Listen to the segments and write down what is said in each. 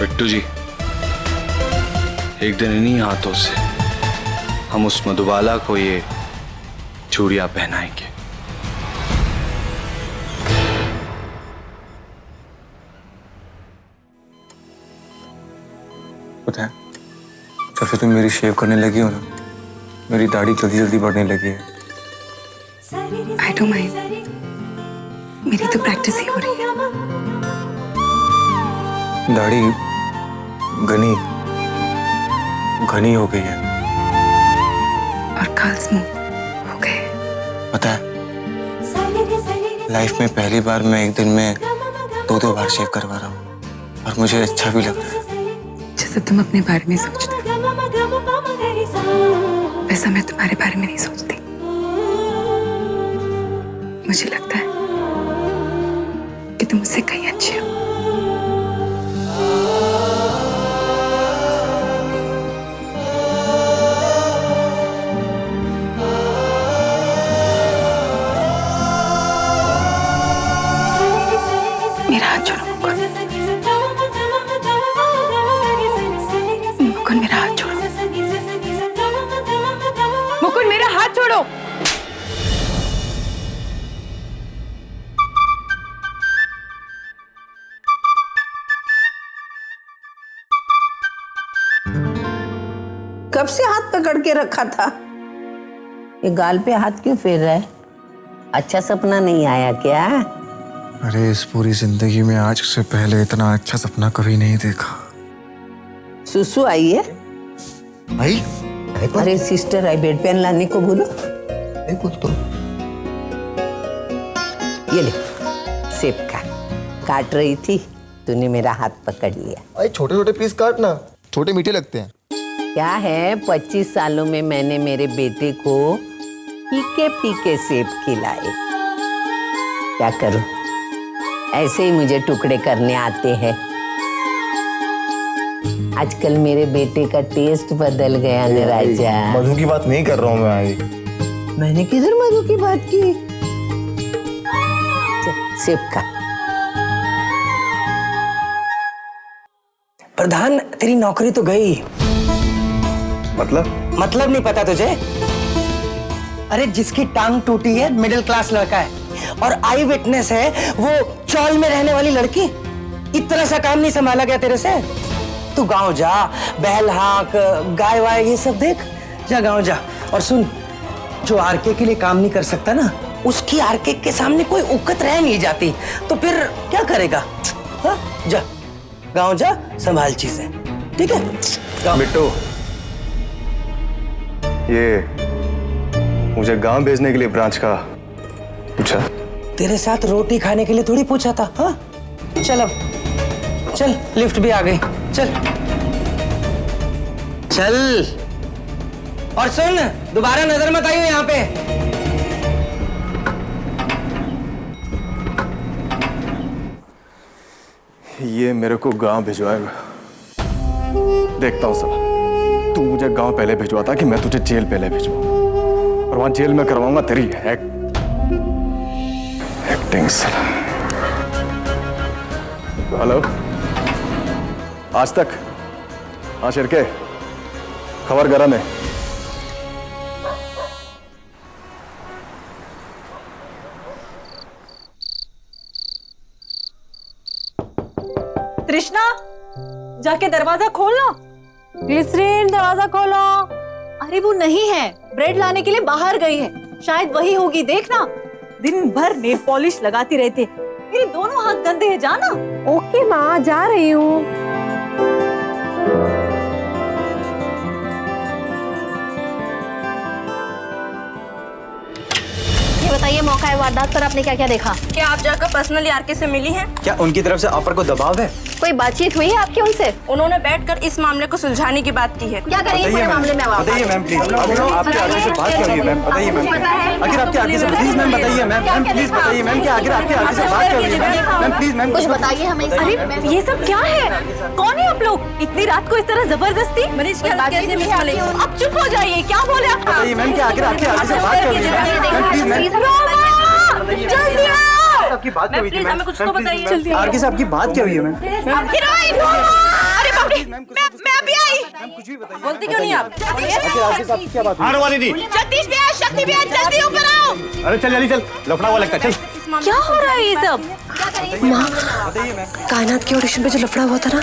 बिट्टू जी, एक दिन इन्हीं हाथों से हम उस मधुबाला को ये चूड़ियां पहनाएंगे। पता है, जब से तुम मेरी शेव करने लगी हो ना, मेरी दाढ़ी जल्दी जल्दी बढ़ने लगी है। I don't mind. मेरी तो प्रैक्टिस ही हो रही है। दाढ़ी घनी घनी हो गई है और खाल स्मूथ हो गए। पता है, लाइफ में पहली बार मैं एक दिन में 2-2 बार शेव करवा रहा हूँ और मुझे अच्छा भी लग रहा है। जैसे तुम अपने बारे में सोचते हो, वैसा मैं तुम्हारे बारे में नहीं सोचती। मुझे लगता है कि तुम मुझसे कहीं अच्छे हो। मेरा हाथ छोड़ो मुकुंद। मुकुंद, मेरा हाथ छोड़ो। मुकुंद, मेरा हाथ छोड़ो। कब से हाथ पकड़ के रखा था? ये गाल पे हाथ क्यों फेर रहा है? अच्छा सपना नहीं आया क्या? अरे इस पूरी जिंदगी में आज से पहले इतना अच्छा सपना कभी नहीं देखा। सुसु आई है? भाई, अरे सिस्टर आई, बेड पेन लाने को बोलो। ये ले, सेब का काट रही थी, तूने मेरा हाथ पकड़ लिया। भाई छोटे छोटे पीस काटना, छोटे मीठे लगते हैं। क्या है, 25 सालों में मैंने मेरे बेटे को फीके फीके सेब खिलाए। क्या करूं, ऐसे ही मुझे टुकड़े करने आते हैं। आजकल मेरे बेटे का टेस्ट बदल गया न राजा। मधु की बात नहीं कर रहा हूँ मैं। आई मैंने किधर मधु की बात की? सेब का। प्रधान, तेरी नौकरी तो गई। मतलब नहीं पता तुझे? अरे जिसकी टांग टूटी है मिडिल क्लास लड़का है और आई विटनेस है वो चौल में रहने वाली लड़की। इतना सा काम नहीं संभाला गया तेरे से? तू गांव जा, बैल हाँक, गाय वाय ये सब देख। जा गांव जा। और सुन, जो आरके के लिए काम नहीं कर सकता ना, उसकी आरके के सामने कोई उकत रह नहीं जाती। तो फिर क्या करेगा? हा? जा गांव जा, संभाल चीजें, ठीक है? बिट्टू, ये मुझे गांव भेजने के लिए ब्रांच का पूछा? तेरे साथ रोटी खाने के लिए थोड़ी पूछा था। हाँ, चल अब चल, लिफ्ट भी आ गई। चल चल। और सुन, दोबारा नजर मत आइयो यहाँ पे। ये मेरे को गांव भिजवाएगा। देखता हूँ सब। तू मुझे गांव पहले भिजवाता कि मैं तुझे जेल पहले भिजवाऊं, और वहां जेल में करवाऊंगा तेरी एक्टिंग। हेलो, आज तक? हाँ शिरके, खबर गरम है। तृष्णा, जाके दरवाजा खोलो। ग्लिसरीन, दरवाजा खोलो। अरे वो नहीं है, ब्रेड लाने के लिए बाहर गई है। शायद वही होगी, देखना। दिन भर नेल पॉलिश लगाती रहती है। मेरे दोनों हाथ गंदे हैं, जाना। ओके माँ, जा रही हूँ। बताइए, मौका है वारदात पर आपने क्या क्या देखा? क्या आप जाकर पर्सनली आरके से मिली हैं? क्या उनकी तरफ से ऑफर को दबाव है? कोई बातचीत हुई है आपकी उनसे? उन्होंने बैठकर इस मामले को सुलझाने की बात की है। क्या करेंगे पूरे मामले में? बताइए मैम प्लीज। आपके आगे से बात क्या हुई है मैम? बताइए मैम। आखिर आपके आगे से प्लीज मैम बताइए मैम। मैम प्लीज बताइए मैम, क्या आखिर आपके आगे से बात क्या हुई है मैम? प्लीज मैम कुछ बताइए हमें। अरे ये सब क्या है? कौन है आप लोग? इतनी रात को इस तरह जबरदस्ती? मरीज की हालत कैसे मिस मिलेगी? अब चुप हो जाइए, क्या बोले आप? बताइए मैम, क्या आखिर आपके आगे से बात क्या हुई है मैम? Please ma'am. जल्दी आओ। आपकी बात क्या हुई थी मैम? हमें कुछ तो बताइए। आरके से आपकी बात क्या हुई है मैम? हीरोइन, मैं अभी आई। बोलती क्यों नहीं आप? हाँ रोमानी जी, जगदीश भैया, शक्ति भैया, जल्दी ऊपर आओ। अरे चल जल्दी चल, लफड़ा हुआ लगता है, चल। क्या हो रहा है ये सब? माँ, कायनात के ऑडिशन पे जो लफड़ा हुआ था ना,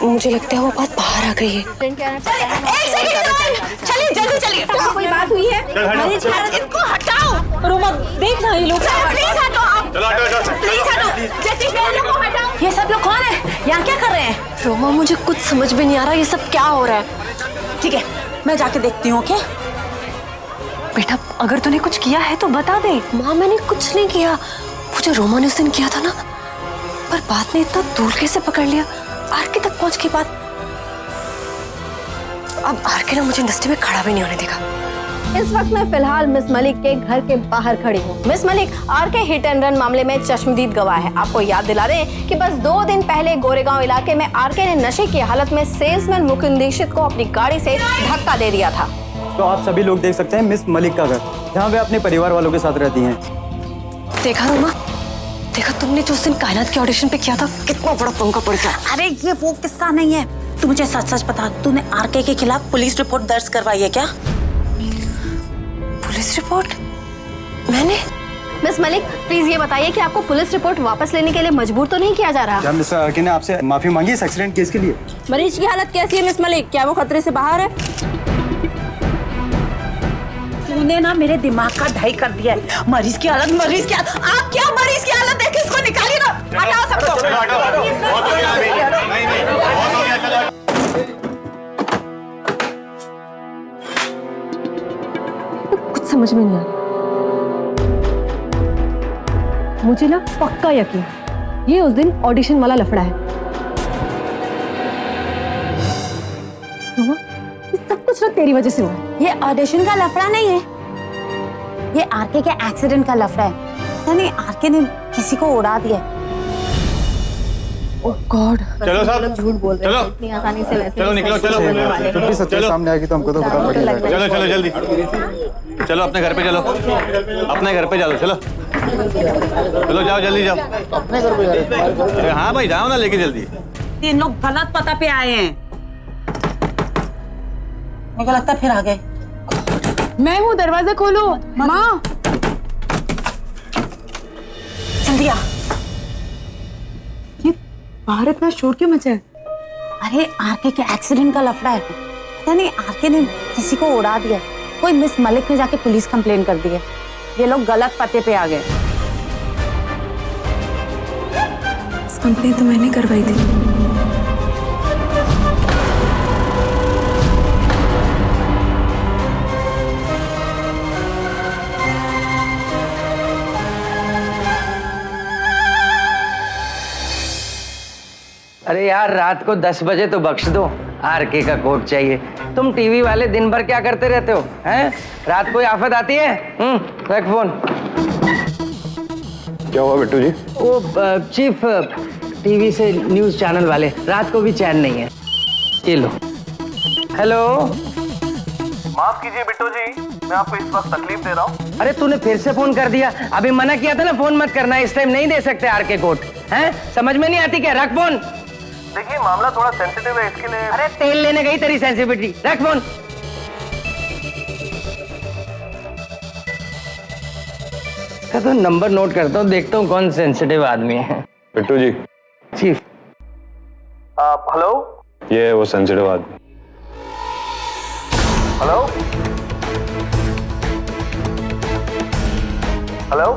मुझे लगता है वो बात बाहर आ गई है। चलिए जल्दी चलिए। कोई बात हुई है? मरीज इनको हटाओ। रोमा देख ना ये लोग। प्लीज हटो आप। प्लीज हटो। जगदीश भैया लोगों को हटाओ। ये सब लोग कौन है? यहाँ क्या कर रहे हैं? रोमा, मुझे कुछ समझ में नहीं आ रहा ये सब क्या हो रहा है। ठीक है, मैं जाके देखती हूँ। ओके बेटा, अगर तूने कुछ किया है तो बता दे। माँ, मैंने कुछ नहीं किया। वो जो रोमा ने उस दिन किया था ना, पर बात ने इतना दूर कैसे पकड़ लिया, आरके तक पहुंच के बाद। अब आरके ना मुझे इंडस्ट्री में खड़ा भी नहीं होने देगा। इस वक्त मैं फिलहाल मिस मलिक के घर के बाहर खड़ी हूँ। Miss Malik RK hit and run मामले में चश्मदीद गवाह है। आपको याद दिला रहे हैं कि बस 2 दिन पहले गोरेगांव इलाके में आरके ने नशे की हालत में सेल्समैन मुकुंद दीक्षित को अपनी गाड़ी से धक्का दे दिया था। तो आप सभी लोग देख सकते हैं मिस मलिक का घर, जहाँ वे अपने परिवार वालों के साथ रहती हैं। देखा रोमा, देखा तुमने जो उस दिन कायनात के ऑडिशन पे किया था, कितना बड़ा पंगा पड़ गया। अरे ये वो किस्सा नहीं है। तू मुझे सच सच बता, तूने आरके के खिलाफ पुलिस रिपोर्ट दर्ज करवाई है क्या? Police report? मैंने? मिस मलिक प्लीज ये बताइए कि आपको पुलिस रिपोर्ट वापस लेने के लिए मजबूर तो नहीं किया जा रहा? क्या मिस्टर आरके ने आपसे माफी मांगी इस एक्सीडेंट केस के लिए? मरीज की हालत कैसी है मिस मलिक? क्या वो खतरे से बाहर है? तूने ना मेरे दिमाग का ढाई कर दिया है। मरीज की हालत, मरीज की हालत। आप क्या मरीज की हालत देखे? इसको निकालिए ना, हटाओ सबको। कुछ समझ में नहीं आ रहा। मुझे ना पक्का यकीन ये उस दिन ऑडिशन वाला लफड़ा है। रोमा, ये सब कुछ ना तेरी वजह से हुआ है। ये ऑडिशन का लफड़ा नहीं है, ये आरके के एक्सीडेंट का लफड़ा है। यानी आरके ने किसी को उड़ा दिया। ओह गॉड। चलो साहब, झूठ बोल रहे चलो। हैं इतनी आसानी से। वैसे चलो निकलो, चलो। जब भी सच्चाई सामने आएगी तो हमको तो पता पड़ेगा। चलो चलो जल्दी, चलो अपने घर पे चलो, अपने घर पे चलो, चलो चलो जाओ, जल्दी जाओ। अपने घर पे जा रहे? हाँ भाई जाओ ना, लेके जल्दी। 3 लोग गलत पता पे आए हैं। मेरे को लगता है फिर आ गए। मैं हूँ, दरवाजा खोलो। माँ जल्दी आ। ये बाहर इतना शोर क्यों मचा है? अरे आरके के एक्सीडेंट का लफड़ा है। पता नहीं आरके ने किसी को उड़ा दिया। कोई मिस मलिक ने जाके पुलिस कंप्लेन कर दी है। ये लोग गलत पते पे आ गए। कंप्लेन तो मैंने करवाई थी। अरे यार, रात को 10 बजे तो बख्श दो। आरके का कोट चाहिए। तुम टीवी वाले दिन भर क्या करते रहते हो? हैं? रात कोई आफत आती है? रख फोन। क्या हुआ बिट्टू जी? वो चीफ टीवी से न्यूज चैनल वाले, रात को भी चैन नहीं है। ये लो। हेलो, माफ कीजिए बिट्टू जी, मैं आपको इस वक्त तकलीफ दे रहा हूँ। अरे तूने फिर से फोन कर दिया। अभी मना किया था ना फोन मत करना, इस टाइम नहीं दे सकते आरके कोट। हैं? समझ में नहीं आती क्या? रख फोन। देखिए मामला थोड़ा सेंसिटिव है, इसके लिए। अरे तेल लेने गई तेरी सेंसिटिविटी। रख फोन। तो नंबर नोट करता हूँ, देखता हूँ कौन सेंसिटिव आदमी है। बिट्टू जी। चीफ। हेलो, ये है वो सेंसिटिव आदमी। हेलो हेलो,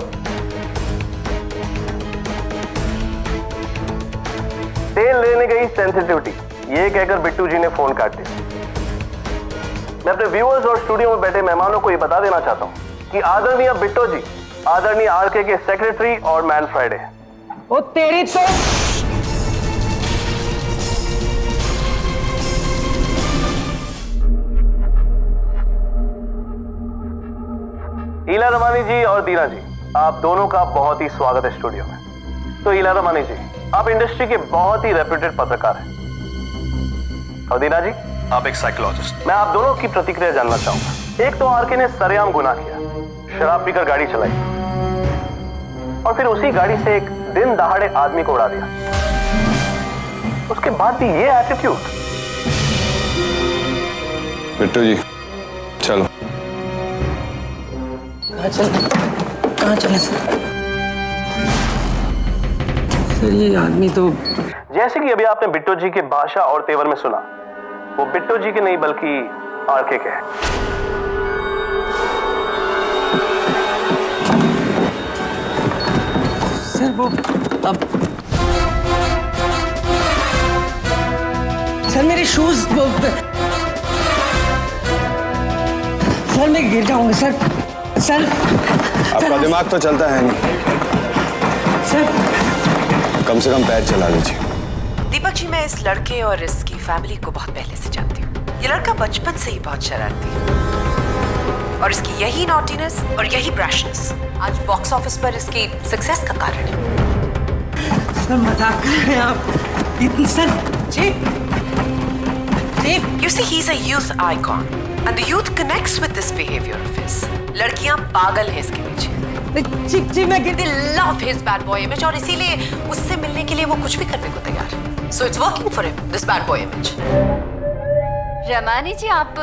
तेल लेने गई सेंसिटिविटी, ये कहकर बिट्टू जी ने फोन काट दिया। मैं अपने व्यूअर्स और स्टूडियो में बैठे मेहमानों को ये बता देना चाहता हूँ कि आदरणीय बिट्टू जी आदरणीय आरके के सेक्रेटरी और मैन फ्राइडे। ओ तेरी तो ईला रमानी जी और दीना जी, आप दोनों का बहुत ही स्वागत है स्टूडियो में। तो ईला रमानी जी, आप इंडस्ट्री के बहुत ही रेप्यूटेड पत्रकार हैं और दीना जी आप एक साइकोलॉजिस्ट। मैं आप दोनों की प्रतिक्रिया जानना चाहूंगा। एक तो आरके ने सरेआम गुनाह किया, शराब पीकर गाड़ी चलाई और फिर उसी गाड़ी से एक दिन दहाड़े आदमी को उड़ा दिया। उसके बाद भी ये एटीट्यूड। बिट्टू जी चलो। कहाँ चले सर ये आदमी तो जैसे कि अभी आपने बिट्टू जी के भाषा और तेवर में सुना, वो बिट्टू जी के नहीं बल्कि आरके के हैं। सर वो अब सर मेरे शूज सर मैं गिर जाऊंगा सर आपका दिमाग तो चलता है नहीं, सर कम से कम पैर चला लीजिए। दीपक जी, मैं इस लड़के और इसकी फैमिली को बहुत पहले से जानती हूँ। ये लड़का बचपन से ही बहुत शरारती है और इसकी यही नॉटीनेस और यही ब्रैशनेस आज बॉक्स ऑफिस पर इसकी सक्सेस का कारण है। सर मजाक कर रहे हैं आप इतनी sir chief You see, he's a youth icon and the youth connects with this behavior of his. लड़कियां पागल हैं इसके पीछे। जी मैं They love his bad boy image और इसीलिए उससे मिलने के लिए वो कुछ भी करने को तैयार है। So it's working for him, this bad boy image. Ramani जी, आप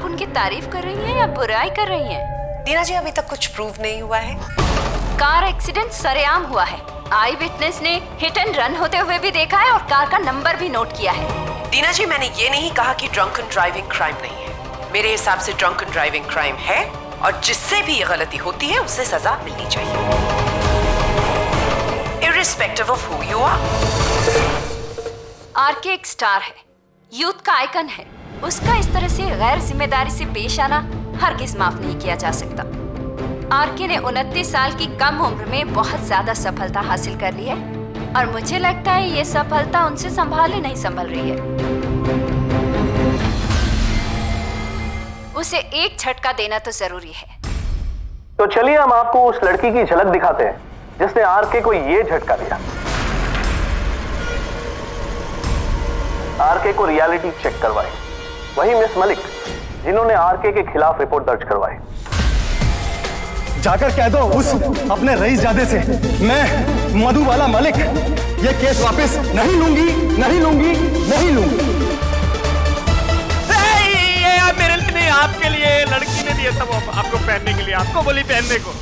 उनकी तारीफ कर रही हैं या बुराई कर रही हैं? दीना जी, अभी तक कुछ प्रूव नहीं हुआ है। कार एक्सीडेंट सरेआम हुआ है। आई विटनेस ने हिट एंड रन होते हुए भी देखा है और कार का नंबर भी नोट किया है। दीना जी, मैंने ये नहीं कहा कि ड्रंकन ड्राइविंग क्राइम नहीं है। मेरे हिसाब से ड्रंकन ड्राइविंग क्राइम है और जिससे भी ये गलती होती है उससे सजा मिलनी चाहिए, irrespective of who you are. RK एक स्टार है, यूथ का आइकन है। उसका इस तरह से गैर जिम्मेदारी से पेश आना हरगिज माफ नहीं किया जा सकता। आरके ने 29 साल की कम उम्र में बहुत ज्यादा सफलता हासिल कर ली है और मुझे लगता है ये सफलता उनसे संभाले नहीं संभल रही है। उसे एक झटका देना तो जरूरी है। तो चलिए हम आपको उस लड़की की झलक दिखाते हैं जिसने आरके को ये झटका दिया। आरके को रियलिटी चेक करवाई वही मिस मलिक जिन्होंने आरके के खिलाफ रिपोर्ट दर्ज करवाई। जाकर कह दो उस अपने रईसजादे से, मैं मधुबाला मलिक ये केस वापस नहीं लूंगी, नहीं लूंगी, नहीं लूंगी। ये मेरे लिए नहीं, आपके लिए। लड़की ने दिया था वो आपको पहनने के लिए, आपको बोली पहनने को।